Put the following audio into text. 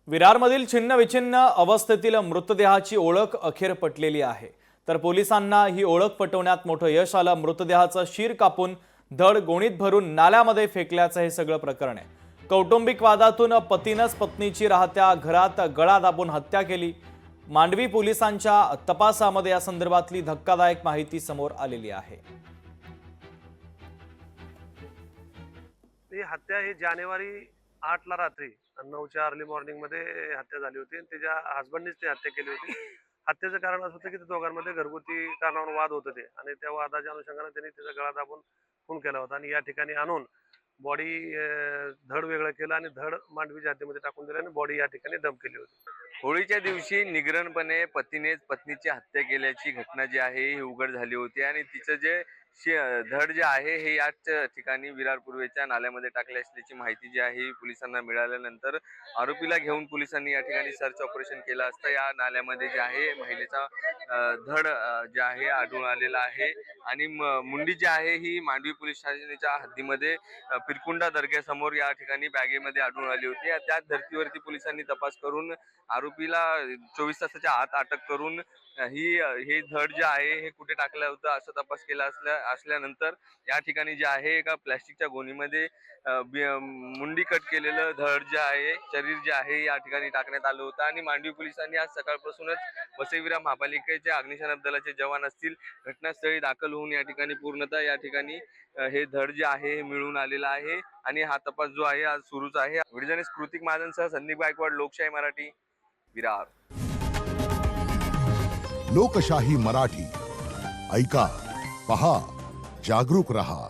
विरारमधील छिन्नविछिन्न अवस्थेतील मृतदेहाची ओळख अखेर पटलेली आहे। तर पोलिसांना ही ओळख पटवण्यात मोठं यश आलं। मृतदेहाचं शीर कापून धड गोणीत भरून नाल्यामध्ये फेकल्याचं हे सगळं प्रकरण आहे। कौटुंबिक वादातून पतीनंच पत्नीची राहत्या घरात गळा दाबून हत्या केली। मांडवी पोलिसांच्या तपासामध्ये या संदर्भातली धक्कादायक माहिती समोर आलेली आहे। ही हत्या ही जानेवारी 8 ला रात्री 9च्या अर्ली मॉर्निंग मध्ये हत्या झाली होती। त्याच्या हस्बंडनीच ती हत्या केली होती। हत्येचं कारण असं होतं की दोघांमध्ये घरगुती कारणावरून वाद होत होते आणि त्या वादाच्या अनुषंगाने त्यांनी त्याचा गळा दाबून खून केला होता आणि या ठिकाणी आणून बॉडी धड वेगळं केलं आणि धड मांडवीच्या हत्येमध्ये टाकून दिलं आणि बॉडी या ठिकाणी डंप केली होती। होळीच्या दिवशी निगरणपणे पतीनेच पत्नीची हत्या केल्याची घटना जी आहे ही उघड झाली होती आणि तिचं जे धड जे आहे हे याच ठिकाणी विरार पूर्वेच्या नाल्यामध्ये टाकले असल्याची माहिती जी आहे पोलिसांना मिळाल्यानंतर आरोपीला घेऊन पोलिसांनी या ठिकाणी सर्च ऑपरेशन केलं असता या नाल्यामध्ये जे आहे महिलेचा धड जे आहे आढळून आलेला आहे आणि मुंडी जी आहे ही मांडवी पोलीस स्टेशनच्या हद्दीमध्ये पिरकुंडा दर्ग्यासमोर या ठिकाणी बॅगेमध्ये आढळून आली होती। त्याच धर्तीवरती पोलिसांनी तपास करून आरोपीला 24 तासाच्या आत अटक करून हे धड जे आहे हे कुठे टाकलं होतं असं तपास केला असल्यानंतर या ठिकाणी जे आहे एका प्लॅस्टिकच्या गोणीमध्ये मुंडी कट केलेलं धड जे आहे शरीर जे आहे या ठिकाणी टाकण्यात आलं होतं आणि मांडवी पोलिसांनी आज सकाळपासूनच वसई-विरार महापालिकेचे अग्निशमन दलाचे जवान असतील घटनास्थळी दाखल होऊन या ठिकाणी पूर्णतः या ठिकाणी हे धड जे आहे हे मिळून आलेलं आहे आणि हा तपास जो आहे आज सुरूच आहे। व्हिडिओ जर्नलिस्ट कृतिक महाजनसह संदीप गायकवाड, लोकशाही मराठी, विरार। लोकशाही मराठी ऐका, पहा, जागरूक रहा।